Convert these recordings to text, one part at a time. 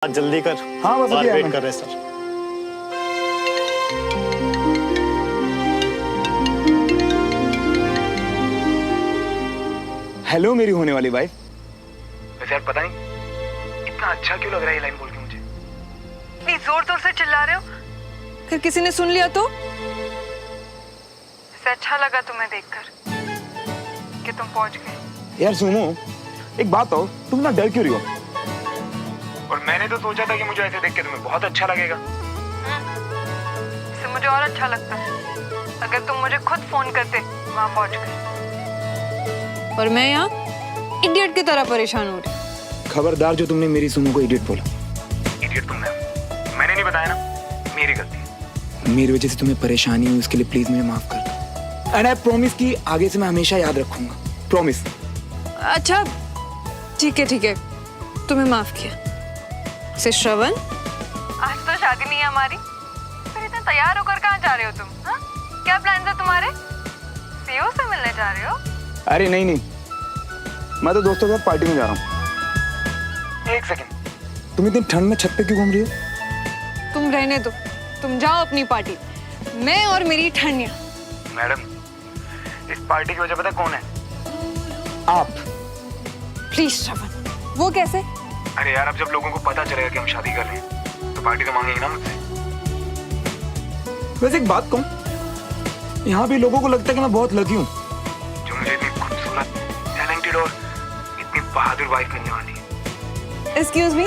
जल्दी कर। हाँ बस बाहर अभी वेट आया कर रहे सर। हेलो मेरी होने वाली वाइफ। वैसे यार पता नहीं इतना अच्छा क्यों लग रहा है ये लाइन बोल के मुझे। इतनी जोर जोर से चिल्ला रहे हो, फिर किसी ने सुन लिया तो? इसे अच्छा लगा तुम्हें देखकर कि तुम पहुंच गए। यार सुनो, एक बात हो, तुम ना डर क्यों रही हो? और मैंने तो सोचा था कि मुझे ऐसे देख के तुम्हें बहुत अच्छा लगेगा। इससे मुझे और अच्छा लगता है अगर तुम मुझे खुद फोन करते वहां पहुंच गए। और मैं यहाँ इडियट की तरह परेशान हो रही। खबरदार जो तुमने मेरी सुनो को इडियट बोला। इडियट तुमने, मैंने नहीं बताया ना, मेरी गलती है। मेरी वजह से तुम्हें परेशानी हुई, उसके लिए प्लीज मुझे माफ कर दो। एंड आई प्रॉमिस कि आगे से मैं हमेशा याद रखूंगा। प्रॉमिस। अच्छा ठीक है, तुम्हें माफ किया। से श्रवण, आज तो शादी नहीं है हमारी, फिर इतना तैयार होकर कहाँ जा रहे हो तुम? हाँ? क्या प्लान है तुम्हारे? सीओ से मिलने जा रहे हो? अरे नहीं, मैं तो दोस्तों के साथ पार्टी में जा रहा हूँ। एक सेकंड, तुम इतनी ठंड में छत पे क्यों घूम रही हो? तुम रहने दो, तुम जाओ अपनी पार्टी, मैं और मेरी ठंडिया। मैडम इस पार्टी की वजह पता कौन है? आप। प्लीज श्रवण। वो कैसे? अरे यार अब जब लोगों को पता चलेगा कि हम शादी कर रहे हैं तो पार्टी तो मांगेंगे ना मुझसे। वैसे एक बात कहूँ, यहाँ भी लोगों को लगता है कि मैं बहुत लकी हूँ। जो मुझे इतनी खूबसूरत, टैलेंटेड और इतनी बहादुर वाइफ मिलने वाली है। एक्सक्यूज मी,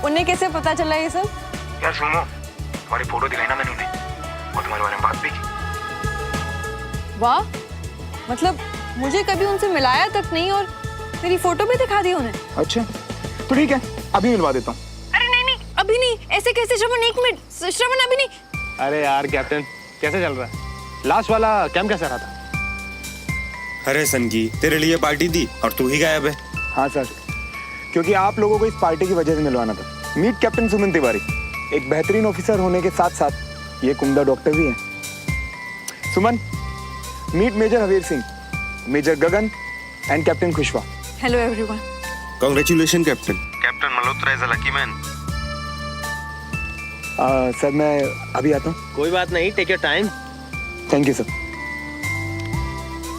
उन्हें कैसे पता चला ये सब? यार सुनो, तुम्हारी फोटो दिखाई ना मैंने उन्हें और तुम्हारे बारे में बात भी की। वाह, मतलब मुझे कभी उनसे मिलाया तक नहीं और मेरी फोटो भी दिखा दी उन्हें। अच्छा तो ठीक है, अभी मिलवा देता हूँ। अरे नहीं, अभी नहीं, ऐसे कैसे श्रवण? एक मिनट श्रवण, अभी नहीं। अरे यार कैप्टन, कैसे चल रहा है? लास्ट वाला कैंप कैसा रहा था? अरे सनकी, तेरे लिए पार्टी दी और तू ही गायब है। हाँ सर, क्योंकि आप लोगों को इस पार्टी की वजह से मिलवाना था। मीट कैप्टन सुमन तिवारी, एक बेहतरीन ऑफिसर होने के साथ साथ ये कुंदा डॉक्टर भी है। Suman, meet major Havir Singh, major Gagan and captain Khushwa. Hello everyone. Congratulation captain. Captain Malhotra is a lucky man. Sir मैं अभी आता हूँ। कोई बात नहीं, take your time. Thank you sir.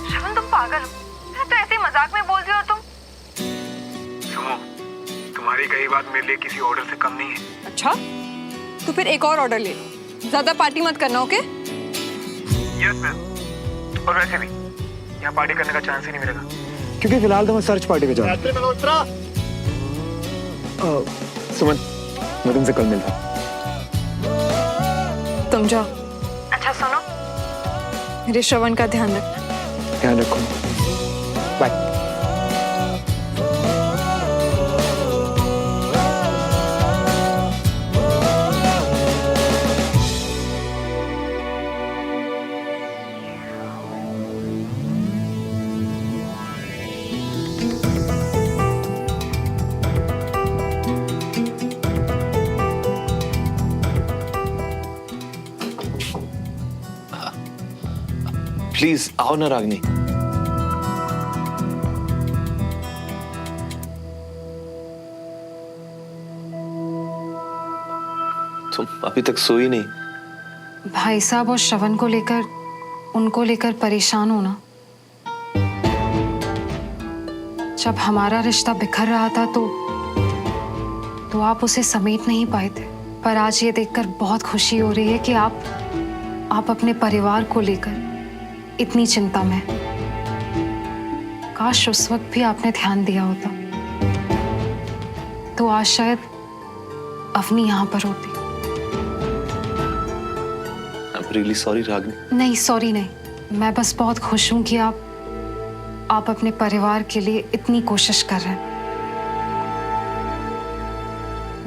Shravan तुम पागल हो, मैं तो ऐसे ही मजाक में बोल रही हो तुम। सुनो, तुम्हारी कही बात मेरे लिए किसी ऑर्डर से कम नहीं है। अच्छा तो फिर एक और ऑर्डर ले लो, ज्यादा पार्टी मत करना, ओके? Yes ma'am. और वैसे भी यहाँ पार्टी करने का चांस ही नहीं मिलेगा। क्योंकि फिलहाल तो मैं सर्च पार्टी पे जा रहा कैप्टन मल्होत्रा। हूँ। सुमन, मैं तुमसे कल मिलता हूँ। तुम जाओ। अच्छा सुनो, मेरे श्रवण का ध्यान रखना। ध्यान रखो। बाय। प्लीज आओ ना रागनी। तुम अभी तक सोई नहीं? भाई साहब और श्रवण को लेकर, उनको लेकर परेशान होना। जब हमारा रिश्ता बिखर रहा था तो आप उसे समेट नहीं पाए थे, पर आज ये देखकर बहुत खुशी हो रही है कि आप अपने परिवार को लेकर इतनी चिंता में। काश उस वक्त भी आपने ध्यान दिया होता तो आज शायद अवनी यहाँ पर होती। I'm really sorry रागनी। नहीं सॉरी नहीं, मैं बस बहुत खुश हूं कि आप अपने परिवार के लिए इतनी कोशिश कर रहे हैं।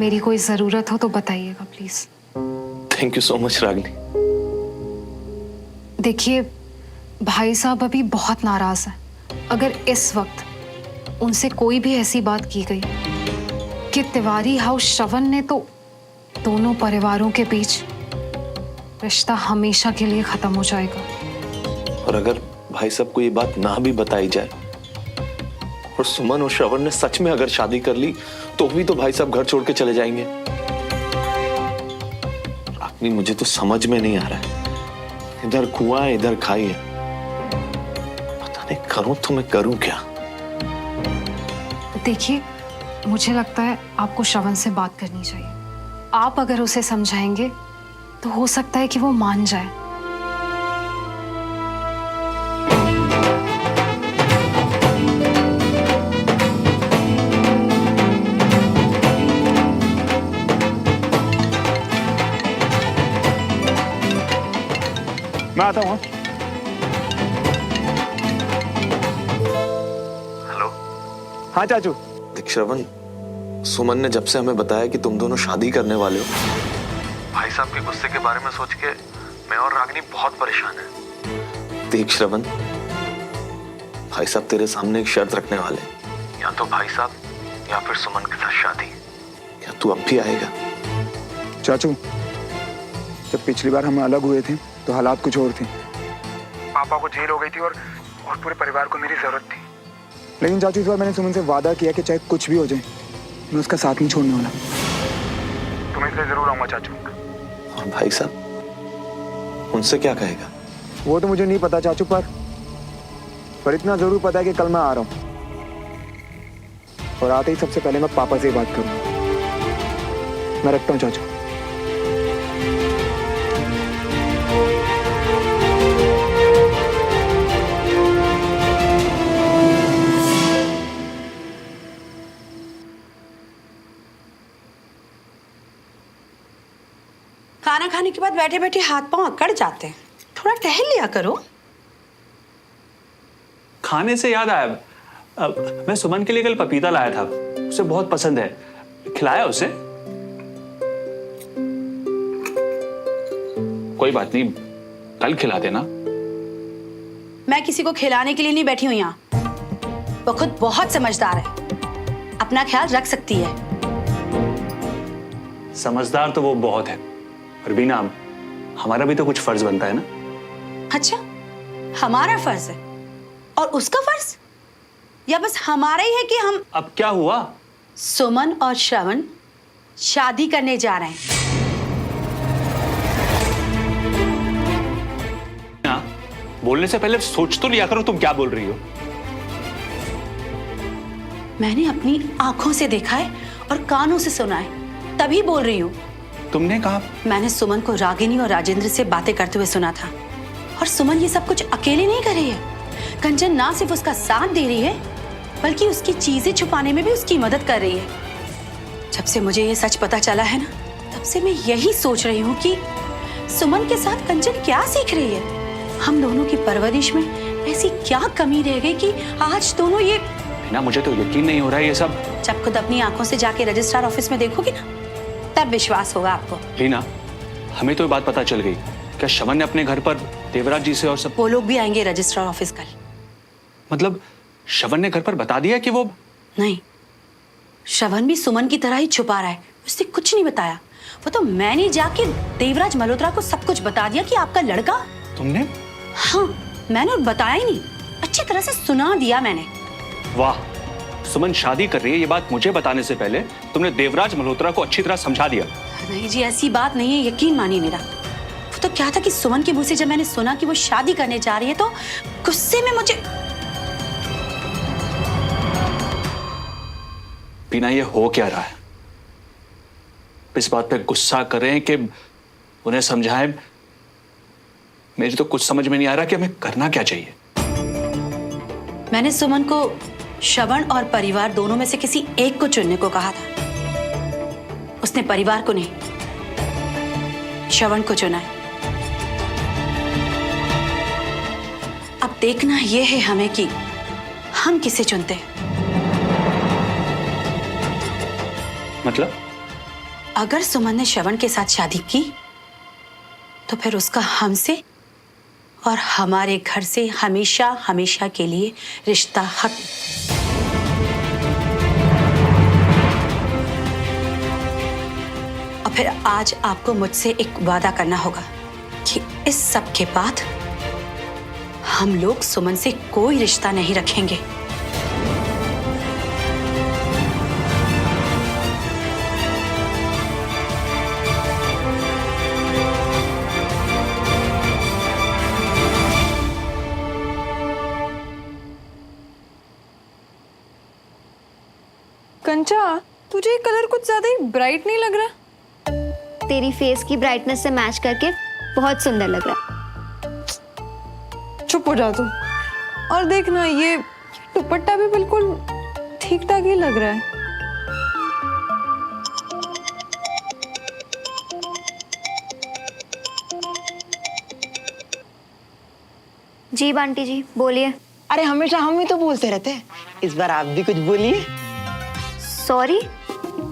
मेरी कोई जरूरत हो तो बताइएगा please. Thank you so much Ragini. देखिए भाई साहब अभी बहुत नाराज हैं। अगर इस वक्त उनसे कोई भी ऐसी बात की गई कि तिवारी हाउस श्रवण ने, तो दोनों परिवारों के बीच रिश्ता हमेशा के लिए खत्म हो जाएगा। और अगर भाई साहब को ये बात ना भी बताई जाए और सुमन और श्रवण ने सच में अगर शादी कर ली तो भी तो भाई साहब घर छोड़ के चले जाएंगे। रागनी, मुझे तो समझ में नहीं आ रहा है, इधर कुआं है इधर खाई है, पता नहीं करूं तो मैं करूं क्या। देखिए, मुझे लगता है आपको श्रवण से बात करनी चाहिए। आप अगर उसे समझाएंगे तो हो सकता है कि वो मान जाए। मैं आता हूँ। हेलो। हाँ चाचू। देख श्रवण, सुमन ने जब से हमें बताया कि तुम दोनों शादी करने वाले हो, भाई साहब के गुस्से के बारे में सोच के मैं और रागनी बहुत परेशान है। देख श्रवण, भाई साहब तेरे सामने एक शर्त रखने वाले, या तो भाई साहब या फिर सुमन के साथ शादी। क्या तू अब भी आएगा? चाचू, जब पिछली बार हम अलग हुए थे तो हालात कुछ और थे। पापा को जेल हो गई थी और पूरे परिवार को मेरी जरूरत थी। लेकिन चाचू, इस बार मैंने सुमन से वादा किया कि चाहे कुछ भी हो जाए मैं उसका साथ नहीं छोड़ने वाला। तुम्हें इसलिए जरूर आऊंगा चाचू। और भाई साहब उनसे क्या कहेगा? वो तो मुझे नहीं पता चाचू, पर इतना जरूर पता है कि कल मैं आ रहा हूँ और आते ही सबसे पहले मैं पापा से ही बात करूँ। मैं रखता हूँ चाचू। खाना खाने के बाद बैठे बैठे हाथ पांव अकड़ जाते हैं, थोड़ा टहल लिया करो। खाने से याद आया, मैं सुमन के लिए कल पपीता लाया था, उसे बहुत पसंद है, खिलाया उसे? कोई बात नहीं, कल खिला देना। मैं किसी को खिलाने के लिए नहीं बैठी हूं यहाँ, वो खुद बहुत समझदार है, अपना ख्याल रख सकती है। समझदार तो वो बहुत है, और बीना हमारा भी तो कुछ फर्ज बनता है ना। अच्छा, हमारा फर्ज है और उसका फर्ज, या बस हमारा ही है कि हम? अब क्या हुआ? सुमन और श्रवण शादी करने जा रहे हैं। ना, बोलने से पहले सोच तो लिया करो तुम क्या बोल रही हो। मैंने अपनी आंखों से देखा है और कानों से सुना है, तभी बोल रही हूँ। तुमने कहा? मैंने सुमन को रागिनी और राजेंद्र से बातें करते हुए सुना था, और सुमन ये सब कुछ अकेले नहीं कर रही है। कंचन ना सिर्फ उसका साथ दे रही है, बल्कि उसकी चीजें छुपाने में भी उसकी मदद कर रही है। जब से मुझे ये सच पता चला है ना, तब से मैं यही सोच रही हूँ कि सुमन के साथ कंचन क्या सीख रही है। हम दोनों की परवरिश में ऐसी क्या कमी रह गई कि आज दोनों ये? ना, मुझे तो यकीन नहीं हो रहा है ये सब। जब खुद अपनी आंखों से जाके रजिस्ट्रार ऑफिस में देखोगी ना, तब विश्वास होगा आपको। लीना, हमें तो ये बात पता चल गई, क्या श्रवण ने अपने घर पर देवराज जी से और सब? वो लोग भी आएंगे रजिस्ट्रार ऑफिस कल। मतलब श्रवण ने घर पर बता दिया कि वो? नहीं, श्रवण भी सुमन की तरह ही छुपा रहा है, उसने कुछ नहीं बताया। वो तो मैंने जाके देवराज मल्होत्रा को सब कुछ बता दिया कि आपका लड़का। तुमने? हाँ, मैंने बताया ही नहीं, अच्छी तरह से सुना दिया मैंने। वाह, सुमन शादी कर रही है ये बात मुझे बताने से पहले तुमने देवराज मल्होत्रा को अच्छी तरह समझा दिया। नहीं जी, ऐसी बात नहीं है, यकीन मानिए मेरा। वो तो क्या था कि सुमन के मुंह से जब मैंने सुना कि वो शादी करने जा रही है, तो गुस्से में मुझे। बीना, ये हो क्या रहा है? इस बात पे गुस्सा करें कि उन्हें समझाएं? मेरी तो कुछ समझ में नहीं आ रहा कि हमें करना क्या चाहिए। मैंने सुमन को श्रवण और परिवार दोनों में से किसी एक को चुनने को कहा था। उसने परिवार को नहीं, श्रवण को चुना है। अब देखना यह है हमें कि हम किसे चुनते हैं। मतलब? अगर सुमन ने श्रवण के साथ शादी की तो फिर उसका हमसे और हमारे घर से हमेशा हमेशा के लिए रिश्ता खत्म। और फिर आज आपको मुझसे एक वादा करना होगा कि इस सब के बाद हम लोग सुमन से कोई रिश्ता नहीं रखेंगे। कंचा, तुझे ये कलर कुछ ज्यादा ही ब्राइट नहीं लग रहा? तेरी फेस की ब्राइटनेस से मैच करके बहुत सुंदर लग रहा चुप हो जा तू। और देखना, ये दुपट्टा भी बिल्कुल ठीक ठाक ही लग रहा है। जी बंटी जी बोलिए। अरे हमेशा हम ही तो बोलते रहते हैं, इस बार आप भी कुछ बोलिए। सॉरी?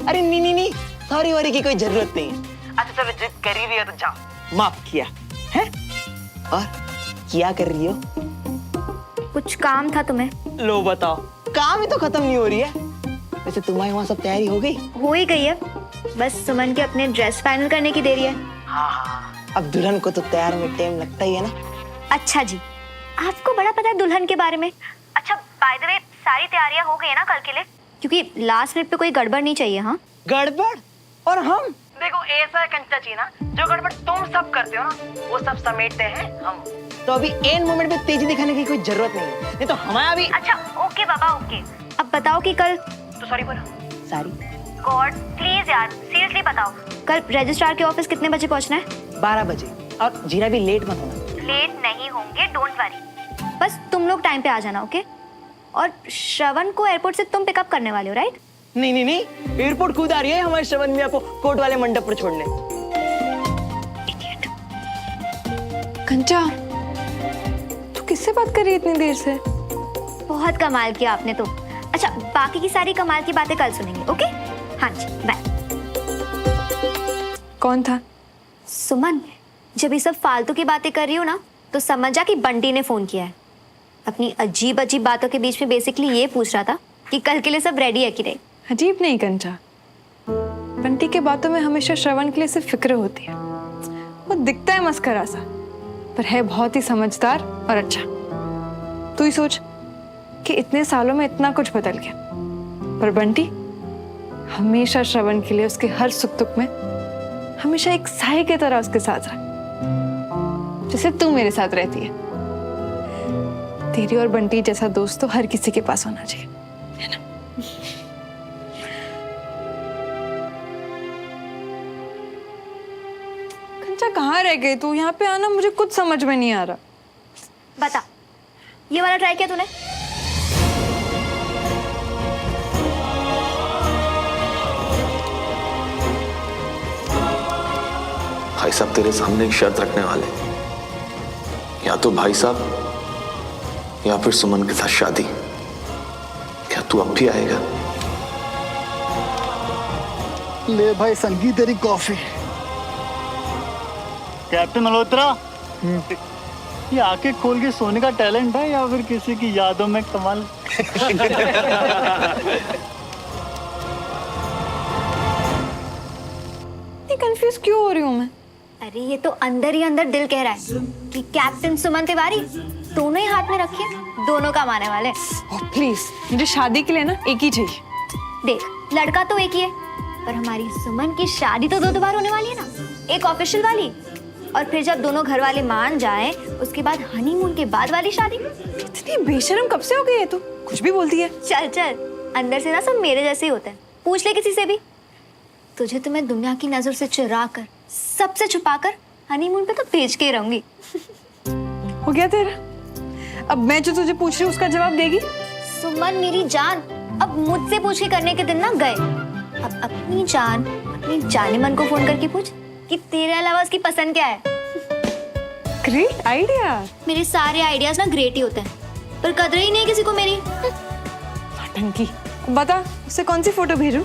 अरे नहीं, सॉरी वॉरी की कोई जरूरत नहीं है। अच्छा चलो, जिद कर ही रही हो तो जाओ, माफ किया है। और क्या कर रही हो? कुछ काम था तुम्हें? लो बताओ, काम ही तो खत्म नहीं हो रही है। वैसे तुम्हारी वहाँ सब तैयारी हो गई? हो ही गई है, बस सुमन के अपने ड्रेस फाइनल करने की देरी है। हाँ, अब दुल्हन को तो तैयार में टाइम लगता ही है ना। अच्छा जी, आपको बड़ा पता है दुल्हन के बारे में। अच्छा बाय द वे, सारी तैयारियां हो गई है ना कल के लिए? क्योंकि लास्ट मिनट पे कोई गड़बड़ नहीं चाहिए। हाँ गड़बड़? और हम देखो ऐसा है कंचा जी ना, जो गड़बड़ तुम सब करते हो ना, वो सब समेटते हैं हम। तो अभी एंड मोमेंट पे तेजी दिखाने की कोई जरूरत नहीं है, नहीं तो हमारा भी। अच्छा ओके बाबा ओके। अब बताओ कि कल तो सॉरी बोलो। सॉरी? गॉड प्लीज यार, सीरियसली बताओ, कल रजिस्ट्रार के ऑफिस कितने बजे पहुंचना है? 12 बजे। और जीरा भी लेट मत होना। लेट नहीं होंगे, डोंट वरी, बस तुम लोग टाइम पे आ जाना। ओके? और श्रवण को एयरपोर्ट से तुम पिकअप करने वाले हो राइट? नहीं, एयरपोर्ट खुद आ रही है हमारे श्रवण मियां को कोर्ट वाले मंडप पर छोड़ने। कंचा, तू किससे बात कर रही है इतनी देर से? बहुत कमाल किया आपने तो। अच्छा बाकी की सारी कमाल की बातें कल सुनेंगे। ओके? हाँ जी बाय। कौन था? सुमन, जब ये सब फालतू की बातें कर रही हो ना, तो समझ जा कि बंटी ने फोन किया है। अपनी अजीब अजीब बातों के बीच में बेसिकली ये पूछ रहा था कि कल के लिए सब रेडी है कि नहीं। अजीब नहीं कंचा, बंटी के बातों में हमेशा श्रवण के लिए सिर्फ फिक्र होती है। वो दिखता है मस्करा सा, पर है बहुत ही समझदार और अच्छा। तू ही सोच कि इतने सालों में इतना कुछ बदल गया, पर बंटी हमेशा श्रवण के लिए उसके हर सुख दुख में हमेशा एक साए की तरह उसके साथ रहा, जैसे तू मेरे साथ रहती है। तेरी और बंटी जैसा दोस्त तो हर किसी के पास होना चाहिए, है ना? कंचा कहाँ रह गई तू? यहाँ पे आना मुझे कुछ समझ में नहीं आ रहा। बता, ये वाला ट्राई किया तूने? भाई साहब तेरे सामने एक शर्त रखने वाले, या तो भाई साहब या फिर सुमन के साथ शादी। क्या तू अब भी आएगा? ले भाई संगी तेरी कॉफी। कैप्टन मल्होत्रा, ये आंखें खोल के सोने का टैलेंट है या फिर किसी की यादों में कमाल? कंफ्यूज क्यों हो रही हूँ मैं? अरे ये तो अंदर ही अंदर दिल कह रहा है कि कैप्टन सुमन तिवारी दोनों ही हाथ में रखिए, दोनों कमाने वाले। प्लीज, मुझे शादी के लिए ना एक ही चाहिए। देख, लड़का तो एक ही है, पर हमारी सुमन की शादी तो दो बार होने वाली है ना, एक ऑफिशियल वाली, और फिर जब दोनों घर वाले मान जाए उसके बाद हनीमून के बाद वाली शादी। इतनी बेशर्म कब से हो गई है तू? कुछ भी बोलती है। चल चल, अंदर से ना सब मेरे जैसे ही होते हैं, पूछ ले किसी से भी। तुझे तो मैं दुनिया की नजर से चुरा कर, सबसे छुपा कर हनीमून पे तो भेज के रहूंगी। हो गया तेरा? अब मैं जो तुझे पूछ रही हूँ उसका जवाब देगी? सुमन मेरी जान, अब मुझसे पूछ के करने के दिन ना गए। अब अपनी जान, अपनी जाने मन को फोन करके पूछ कि तेरे अलावा उसकी पसंद क्या है। Great idea. मेरे सारे आइडियाज ना ग्रेट ही होते हैं, पर कदर ही नहीं किसी को मेरी। नौटंकी। बता, उससे कौन सी फोटो भेजूं?